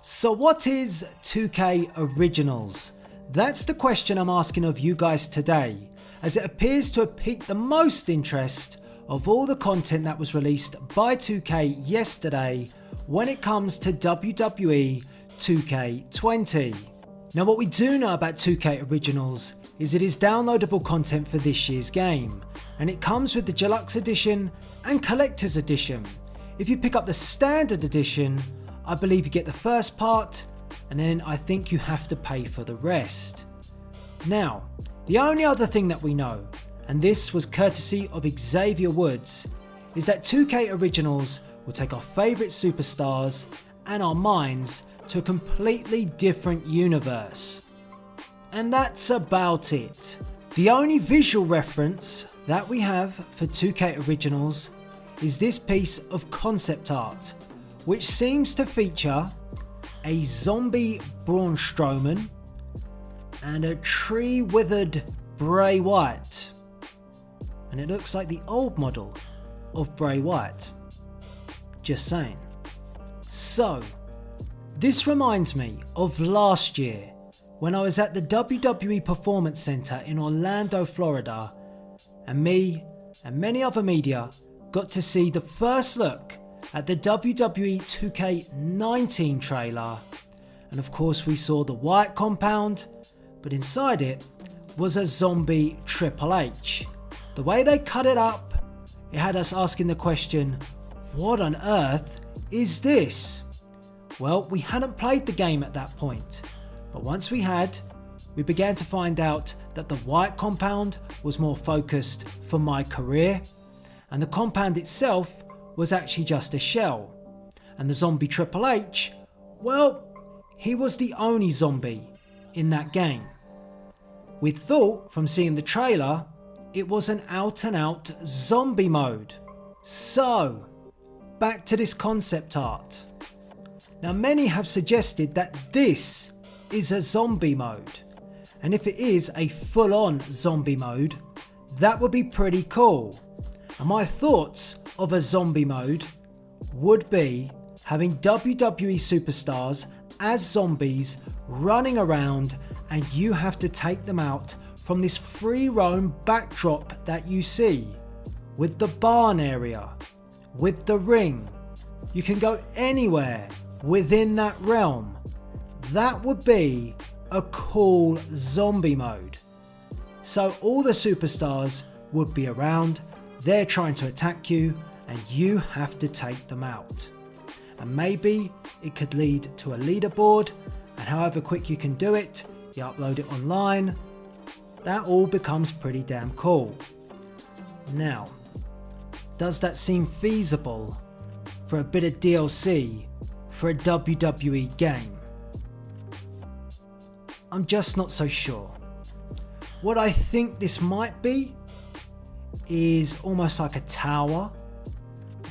So what is 2K Originals? That's the question I'm asking of you guys today, as it appears to have piqued the most interest of all the content that was released by 2K yesterday when it comes to WWE 2K20. Now what we do know about 2K Originals is it is downloadable content for this year's game, and it comes with the Deluxe Edition and Collector's Edition. If you pick up the Standard Edition, I believe you get the first part, and then I think you have to pay for the rest. Now, the only other thing that we know, and this was courtesy of Xavier Woods, is that 2K Originals will take our favourite superstars and our minds to a completely different universe. And that's about it. The only visual reference that we have for 2K Originals is this piece of concept art, which seems to feature a zombie Braun Strowman and a tree withered Bray Wyatt. And it looks like the old model of Bray Wyatt. Just saying. So, this reminds me of last year when I was at the WWE Performance Center in Orlando, Florida, and me and many other media got to see the first look at the WWE 2K19 trailer, and of course we saw the Wyatt compound, but inside it was a zombie Triple H. The way they cut it up, it had us asking the question, what on earth is this? Well, we hadn't played the game at that point, but once we had, we began to find out that the Wyatt compound was more focused for my career, and the compound itself was actually just a shell. And the zombie Triple H, well, he was the only zombie in that game. We thought from seeing the trailer, it was an out and out zombie mode. So, back to this concept art. Now many have suggested that this is a zombie mode. And if it is a full-on zombie mode, that would be pretty cool. And my thoughts of a zombie mode would be having WWE superstars as zombies running around, and you have to take them out from this free roam backdrop that you see, with the barn area, with the ring. You can go anywhere within that realm. That would be a cool zombie mode. So all the superstars would be around, they're trying to attack you, and you have to take them out. And maybe it could lead to a leaderboard, and however quick you can do it, you upload it online. That all becomes pretty damn cool. Now, does that seem feasible for a bit of DLC for a WWE game? I'm just not so sure. What I think this might be is almost like a tower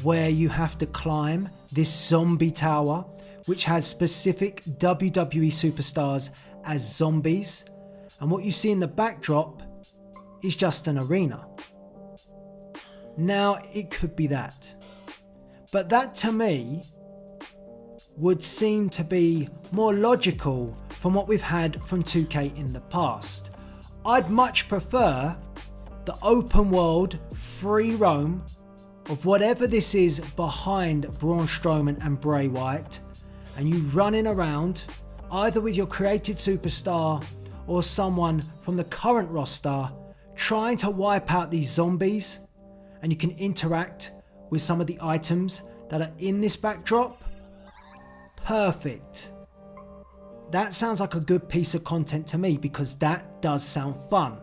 where you have to climb this zombie tower, which has specific WWE superstars as zombies, and what you see in the backdrop is just an arena. Now it could be that, but that to me would seem to be more logical from what we've had from 2K in the past. I'd much prefer the open world free roam of whatever this is behind Braun Strowman and Bray Wyatt, and you running around either with your created superstar or someone from the current roster trying to wipe out these zombies, and you can interact with some of the items that are in this backdrop. Perfect. That sounds like a good piece of content to me, because that does sound fun.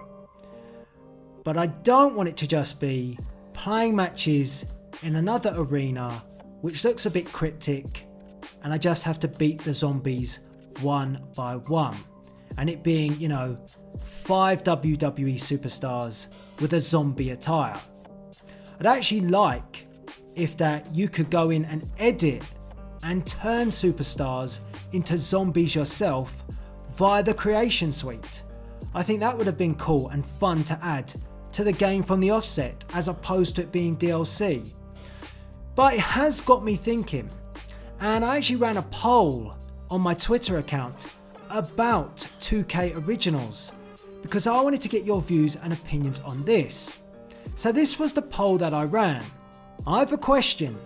But I don't want it to just be playing matches in another arena which looks a bit cryptic, and I just have to beat the zombies one by one, and it being, 5 WWE superstars with a zombie attire. I'd actually like if that you could go in and edit and turn superstars into zombies yourself via the creation suite. I think that would have been cool and fun to add to the game from the offset, as opposed to it being DLC. But it has got me thinking, and I actually ran a poll on my Twitter account about 2K Originals because I wanted to get your views and opinions on this. So this was the poll that I ran. I have a question.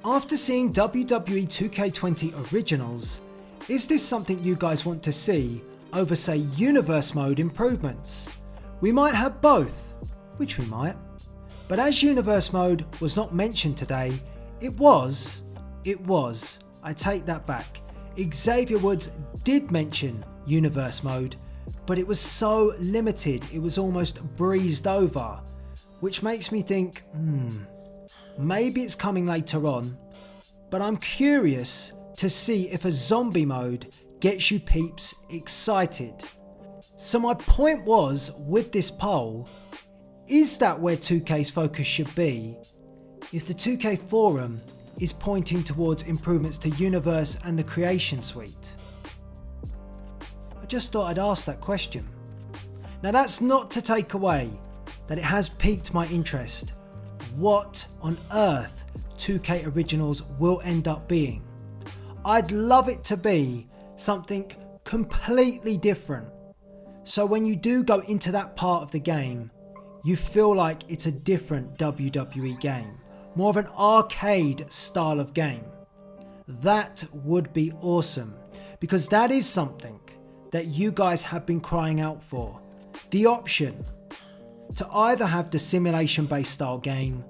After seeing WWE 2K20 Originals, is this something you guys want to see over, say, Universe Mode improvements? We might have both, which we might. But as Universe Mode was not mentioned today, it was, I take that back. Xavier Woods did mention Universe Mode, but it was so limited, it was almost breezed over, which makes me think, maybe it's coming later on, but I'm curious to see if a zombie mode gets you peeps excited. So my point was, with this poll, is that where 2K's focus should be if the 2K forum is pointing towards improvements to Universe and the Creation Suite? I just thought I'd ask that question. Now that's not to take away that it has piqued my interest. What on earth 2K Originals will end up being? I'd love it to be something completely different. So when you do go into that part of the game, you feel like it's a different WWE game. More of an arcade style of game. That would be awesome, because that is something that you guys have been crying out for. The option to either have the simulation based style game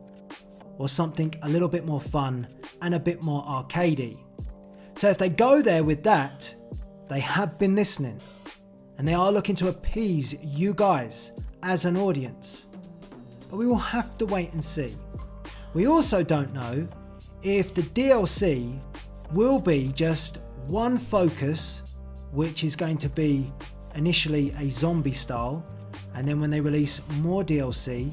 or something a little bit more fun and a bit more arcadey. So if they go there with that, they have been listening and they are looking to appease you guys as an audience. But we will have to wait and see. We also don't know if the DLC will be just one focus, which is going to be initially a zombie style, and then when they release more DLC,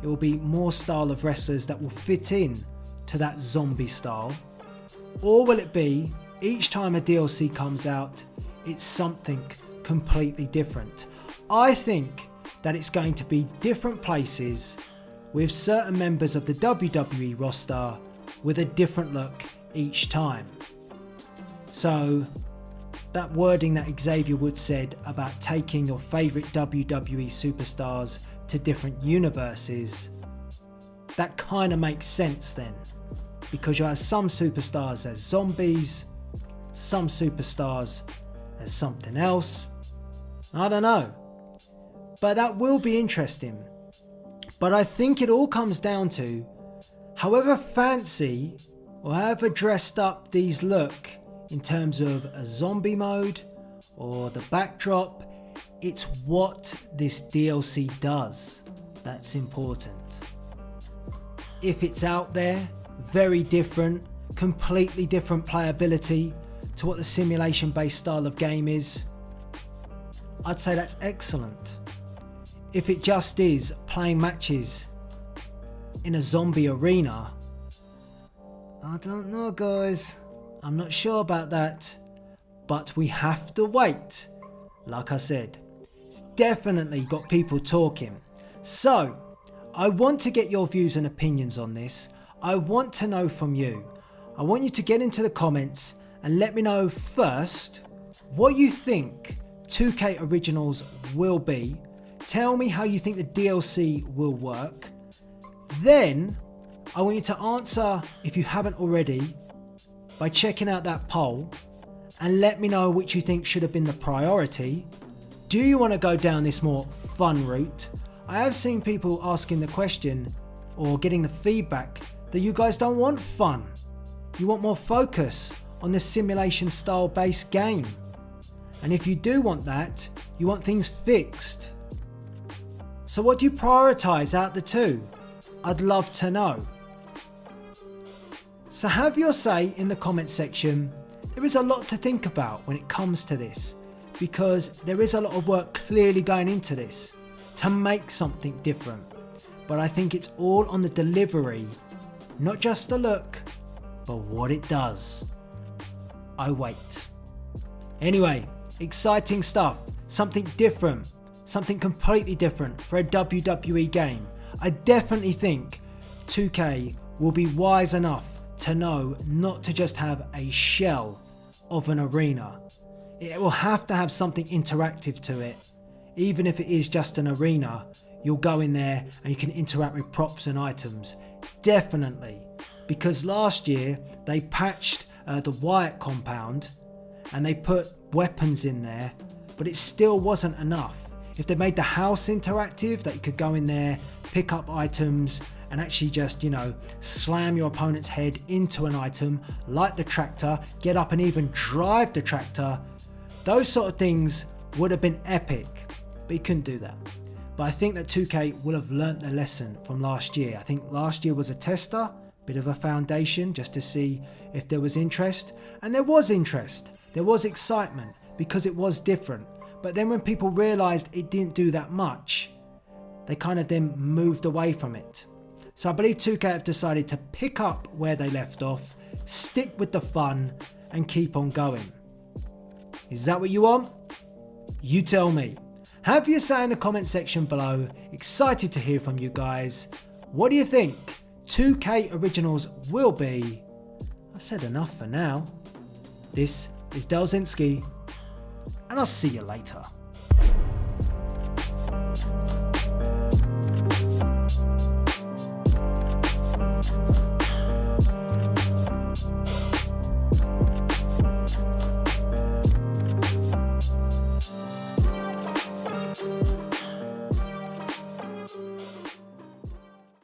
it will be more style of wrestlers that will fit in to that zombie style. Or will it be each time a DLC comes out, it's something completely different? I think that it's going to be different places with certain members of the WWE roster with a different look each time. So that wording that Xavier Woods said about taking your favourite WWE superstars to different universes, that kind of makes sense then, because you have some superstars as zombies, some superstars as something else. I don't know, but that will be interesting. But I think it all comes down to, however fancy or however dressed up these look in terms of a zombie mode or the backdrop, it's what this DLC does that's important. If it's out there, very different, completely different playability to what the simulation based style of game is, I'd say that's excellent. If it just is playing matches in a zombie arena, I don't know guys, I'm not sure about that, but we have to wait. Like I said, it's definitely got people talking. So I want to get your views and opinions on this. I want to know from you. I want you to get into the comments and let me know first what you think 2K Originals will be. Tell me how you think the DLC will work. Then I want you to answer, if you haven't already, by checking out that poll and let me know which you think should have been the priority. Do you want to go down this more fun route? I have seen people asking the question or getting the feedback that you guys don't want fun. You want more focus on the simulation style based game. And if you do want that, you want things fixed. So what do you prioritize out the two? I'd love to know. So have your say in the comments section. There is a lot to think about when it comes to this, because there is a lot of work clearly going into this to make something different. But I think it's all on the delivery, not just the look, but what it does. I wait. Anyway, exciting stuff, something different, something completely different for a WWE game. I definitely think 2K will be wise enough to know not to just have a shell of an arena. It will have to have something interactive to it. Even if it is just an arena, you'll go in there and you can interact with props and items. Definitely. Because last year they patched the Wyatt compound and they put weapons in there, but it still wasn't enough. If they made the house interactive, that you could go in there, pick up items and actually just, slam your opponent's head into an item, like the tractor, get up and even drive the tractor, those sort of things would have been epic, but you couldn't do that. But I think that 2K will have learnt their lesson from last year. I think last year was a tester, bit of a foundation just to see if there was interest, and there was interest, there was excitement because it was different. But then when people realized it didn't do that much, they kind of then moved away from it. So I believe 2K have decided to pick up where they left off, stick with the fun and keep on going. Is that what you want? You tell me. Have your say in the comment section below. Excited to hear from you guys. What do you think 2K Originals will be? I've said enough for now. This is Delzinski, and I'll see you later.